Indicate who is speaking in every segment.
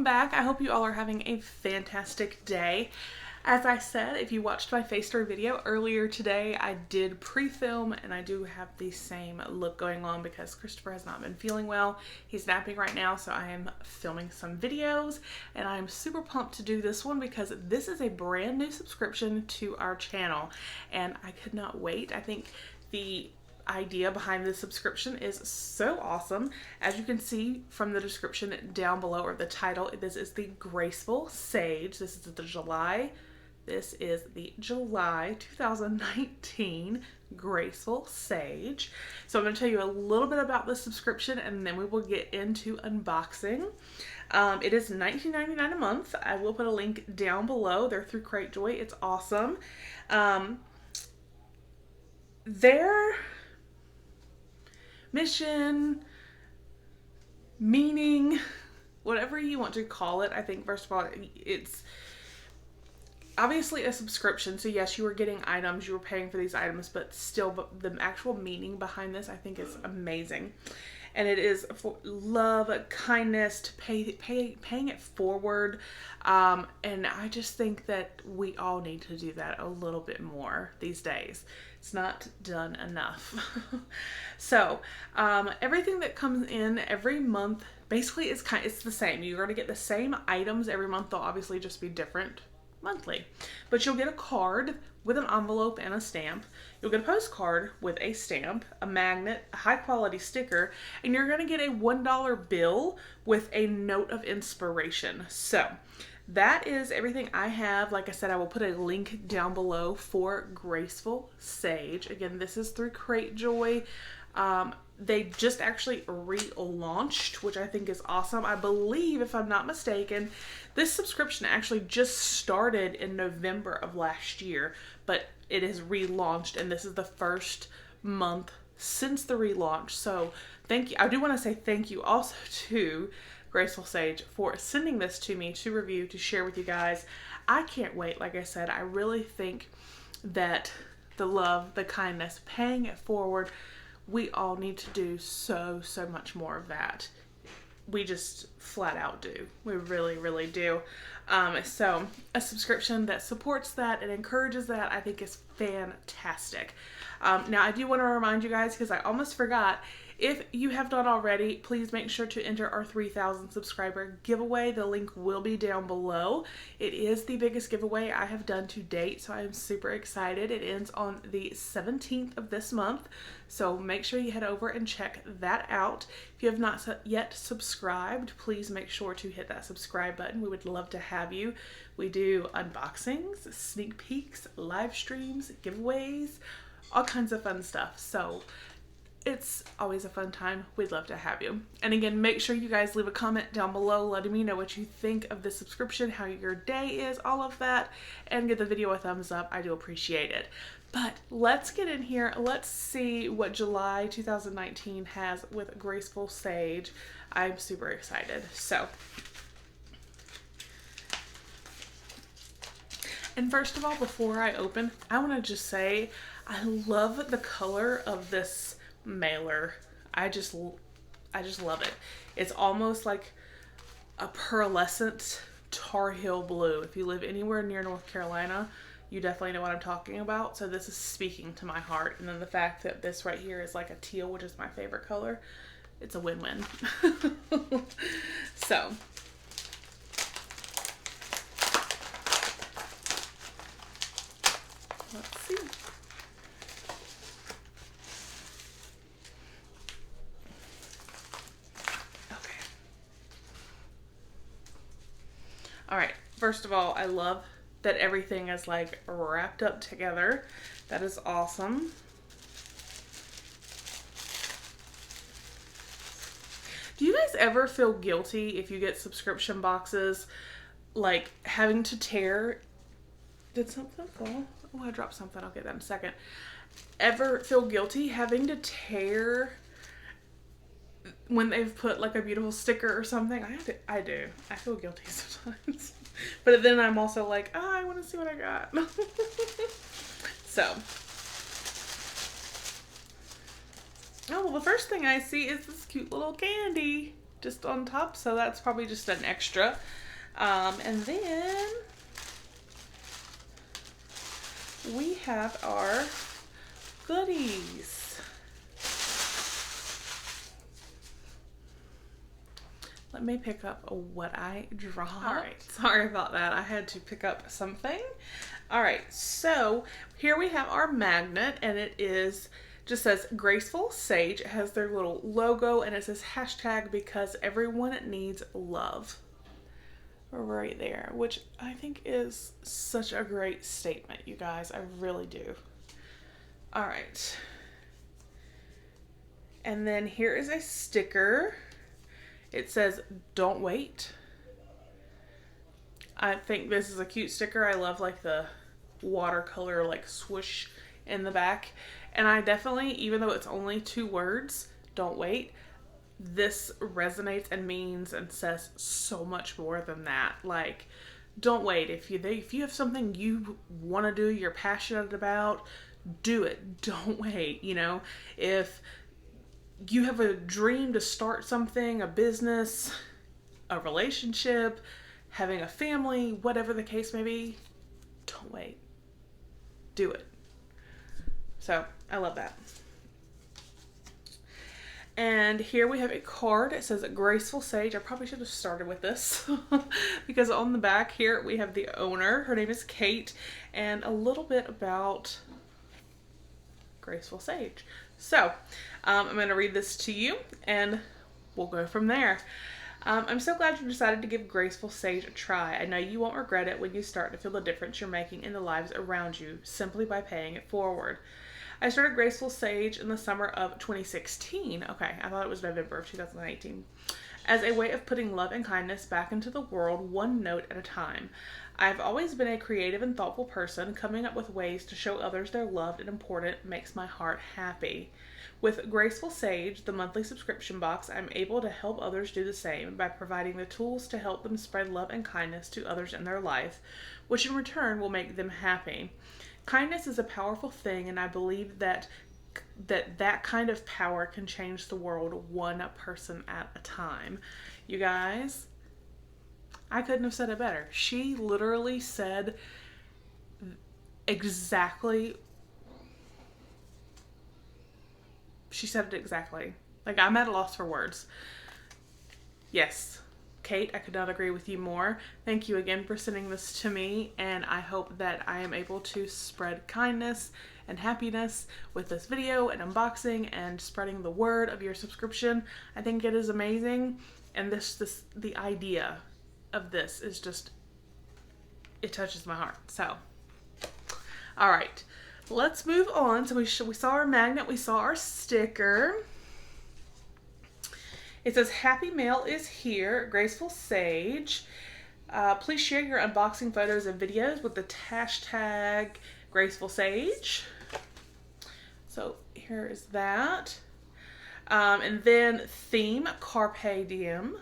Speaker 1: back. I hope you all are having a fantastic day. As I said, if you watched my face story video earlier today, I did pre-film and I do have the same look going on because Christopher has not been feeling well. He's napping right now, so I am filming some videos and I'm super pumped to do this one because this is a brand new subscription to our channel and I could not wait. I think the idea behind this subscription is so awesome. As you can see from the description down below, or the title, this is the Graceful Sage. This is the July 2019 Graceful Sage. So I'm going to tell you a little bit about the subscription and then we will get into unboxing. It is $19.99 a month. I will put a link down below. They're through Cratejoy. It's awesome. Their mission, meaning, whatever you want to call it. I think first of all, it's obviously a subscription. So yes, you are getting items, you are paying for these items, but still the actual meaning behind this I think is amazing. And it is for love, kindness, to paying it forward. And I just think that we all need to do that a little bit more these days. It's not done enough. So everything that comes in every month, basically it's the same. You're going to get the same items every month. They'll obviously just be different monthly. But you'll get a card with an envelope and a stamp. You'll get a postcard with a stamp, a magnet, a high quality sticker, and you're going to get a $1 bill with a note of inspiration. So that is everything I have. Like I said, I will put a link down below for Graceful Sage. Again, this is through Cratejoy. They just actually relaunched, which I think is awesome. I believe, if I'm not mistaken, this subscription actually just started in November of last year, but it is relaunched and this is the first month since the relaunch. So thank you. I do want to say thank you also to Graceful Sage for sending this to me to review, to share with you guys. I can't wait. Like I said, I really think that the love, the kindness, paying it forward, we all need to do so much more of that. We just flat out do. We really, really do. So a subscription that supports that and encourages that, I think is fantastic. Now I do want to remind you guys, because I almost forgot, if you have not already, please make sure to enter our 3,000 subscriber giveaway. The link will be down below. It is the biggest giveaway I have done to date, so I am super excited. It ends on the 17th of this month, so make sure you head over and check that out. If you have not yet subscribed, please make sure to hit that subscribe button. We would love to have you. We do unboxings, sneak peeks, live streams, giveaways, all kinds of fun stuff. So it's always a fun time. We'd love to have you. And again, make sure you guys leave a comment down below letting me know what you think of this subscription, how your day is, all of that, and give the video a thumbs up. I do appreciate it. But let's get in here. Let's see what July 2019 has with Graceful Sage. I'm super excited. So, and first of all, before I open, I want to just say I love the color of this mailer. I just love it. It's almost like a pearlescent Tar Heel blue. If you live anywhere near North Carolina, you definitely know what I'm talking about. So this is speaking to my heart. And then the fact that this right here is like a teal, which is my favorite color, it's a win-win. So let's see. All right, first of all, I love that everything is like wrapped up together. That is awesome. Do you guys ever feel guilty if you get subscription boxes, like having to tear? Did something fall? Oh, I dropped something. I'll get that in a second. Ever feel guilty having to tear when they've put like a beautiful sticker or something? I do. I feel guilty sometimes. But then I'm also like, oh, I want to see what I got. So. Oh, well, the first thing I see is this cute little candy. just on top, so that's probably just an extra. And then we have our goodies. Let me pick up what I dropped. All right, sorry about that. I had to pick up something. All right, so here we have our magnet, and it just says Graceful Sage. It has their little logo, and it says hashtag because everyone needs love. Right there, which I think is such a great statement, you guys. I really do. All right. And then here is a sticker. It says, don't wait. I think this is a cute sticker. I love like the watercolor like swoosh in the back. And I definitely, even though it's only 2 words, don't wait, this resonates and means and says so much more than that. Like, don't wait. If you have something you want to do, you're passionate about, do it. Don't wait. You know, if you have a dream to start something, a business, a relationship, having a family, whatever the case may be, don't wait. Do it. So I love that. And here we have a card. It says Graceful Sage. I probably should have started with this because on the back here we have the owner. Her name is Kate, and a little bit about Graceful Sage. So I'm going to read this to you and we'll go from there. I'm so glad you decided to give Graceful Sage a try. I know you won't regret it when you start to feel the difference you're making in the lives around you simply by paying it forward. I started Graceful Sage in the summer of 2016. Okay, I thought it was November of 2018. As a way of putting love and kindness back into the world, one note at a time. I've always been a creative and thoughtful person. Coming up with ways to show others they're loved and important makes my heart happy. With Graceful Sage, the monthly subscription box, I'm able to help others do the same by providing the tools to help them spread love and kindness to others in their life, which in return will make them happy. Kindness is a powerful thing, and I believe that kind of power can change the world one person at a time. You guys, I couldn't have said it better. She literally said exactly. She said it exactly. Like, I'm at a loss for words. Yes. Kate, I could not agree with you more. Thank you again for sending this to me, and I hope that I am able to spread kindness and happiness with this video and unboxing and spreading the word of your subscription. I think it is amazing, and the idea of this is just, it touches my heart. So, all right, let's move on. So we saw our magnet, we saw our sticker. It says, Happy Mail is here, Graceful Sage. Please share your unboxing photos and videos with the hashtag Graceful Sage. So here is that. And then theme, Carpe Diem.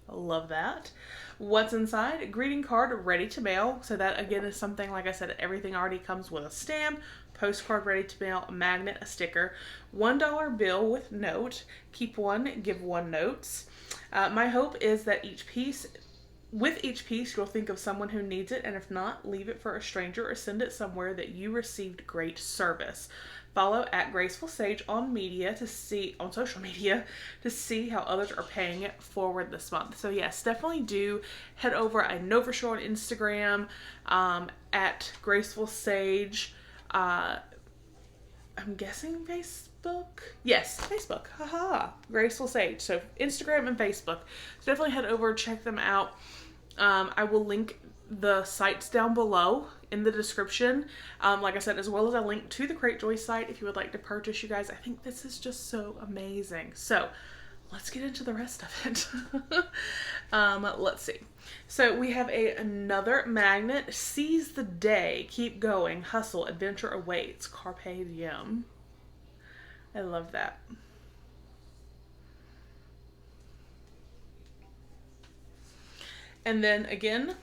Speaker 1: I love that. What's inside? Greeting card ready to mail. So that again is something, like I said, everything already comes with a stamp, postcard ready to mail, a magnet, a sticker, $1 bill with note, keep one, give one notes. My hope is that with each piece, you'll think of someone who needs it, and if not, leave it for a stranger or send it somewhere that you received great service. Follow at Graceful Sage on social media to see how others are paying it forward this month. So yes, definitely do head over. I know for sure on Instagram at Graceful Sage. I'm guessing Facebook. Yes, Facebook. Haha. Graceful Sage. So Instagram and Facebook. So definitely head over, check them out. I will link the sites down below in the description, like I said, as well as a link to the Cratejoy site if you would like to purchase. You guys, I think this is just so amazing. So let's get into the rest of it. Let's see. So we have another magnet. Seize the day, keep going, hustle, adventure awaits, Carpe Diem. I love that. And then again,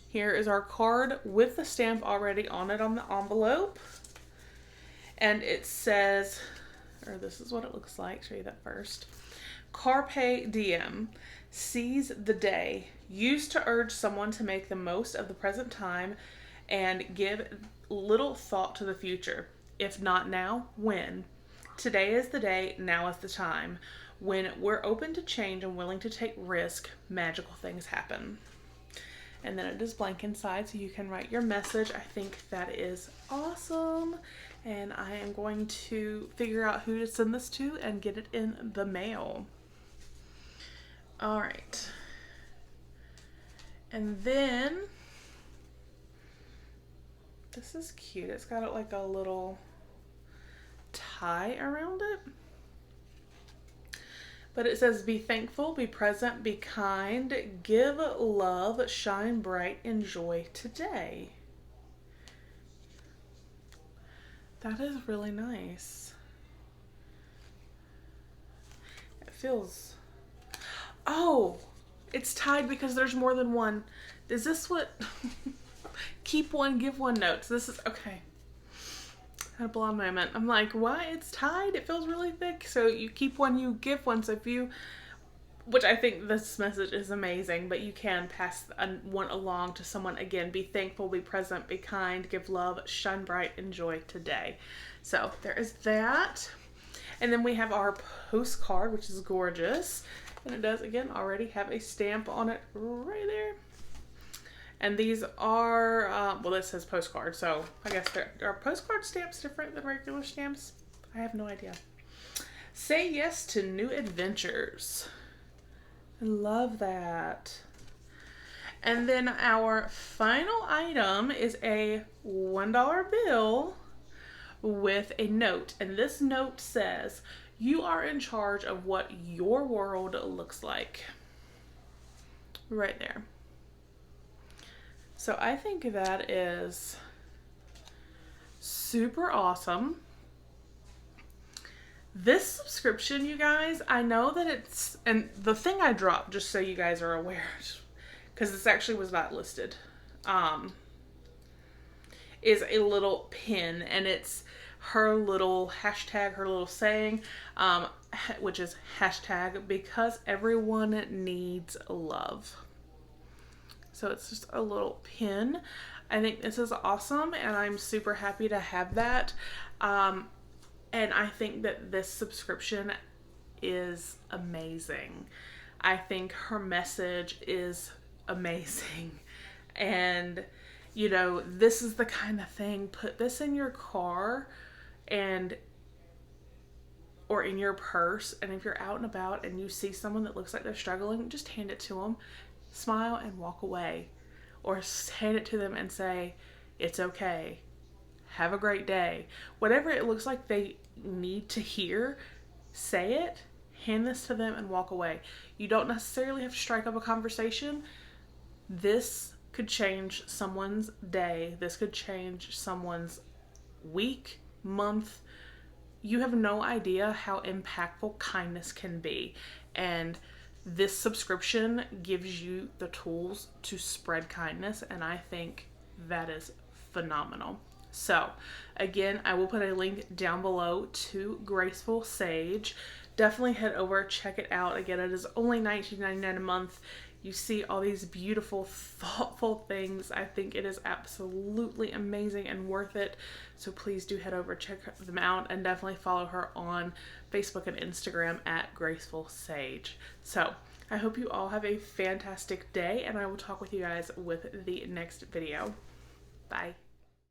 Speaker 1: here is our card with the stamp already on it on the envelope. And it says, or this is what it looks like. Show you that first. Carpe diem, seize the day, used to urge someone to make the most of the present time and give little thought to the future. If not now, when? Today is the day, now is the time. When we're open to change and willing to take risk, magical things happen. And then it is blank inside, so you can write your message. I think that is awesome. And I am going to figure out who to send this to and get it in the mail. All right. And then, this is cute. It's got like a little tie around it. But it says, be thankful, be present, be kind, give love, shine bright, enjoy today. That is really nice. It feels, oh, it's tied because there's more than one. Is this what, keep one, give one notes. This is, okay. Had a blonde moment. I'm like, what? It's tied? It feels really thick. So you keep one, you give one. So if you, which I think this message is amazing, but you can pass one along to someone. Again, be thankful, be present, be kind, give love, shine bright, enjoy today. So there is that. And then we have our postcard, which is gorgeous. And it does, again, already have a stamp on it right there. And these are, well, this says postcard, so I guess are postcard stamps different than regular stamps? I have no idea. Say yes to new adventures. I love that. And then our final item is a $1 bill with a note. And this note says, you are in charge of what your world looks like. Right there. So I think that is super awesome. This subscription, you guys, I know that it's, and the thing I dropped, just so you guys are aware, because this actually was not listed, is a little pin, and it's her little hashtag, her little saying, which is hashtag because everyone needs love. So it's just a little pin. I think this is awesome, and I'm super happy to have that. And I think that this subscription is amazing. I think her message is amazing. And, you know, this is the kind of thing, put this in your car and or in your purse, and if you're out and about and you see someone that looks like they're struggling, just hand it to them. Smile and walk away, or hand it to them and say, it's okay. Have a great day. Whatever it looks like they need to hear, say it, hand this to them and walk away. You don't necessarily have to strike up a conversation. This could change someone's day. This could change someone's week, month. You have no idea how impactful kindness can be. And this subscription gives you the tools to spread kindness, and I think that is phenomenal. So, again, I will put a link down below to Graceful Sage. Definitely head over, check it out. Again, it is only $19.99 a month. You see all these beautiful, thoughtful things. I think it is absolutely amazing and worth it. So please do head over, check them out, and definitely follow her on Facebook and Instagram at Graceful Sage. So I hope you all have a fantastic day, and I will talk with you guys with the next video. Bye.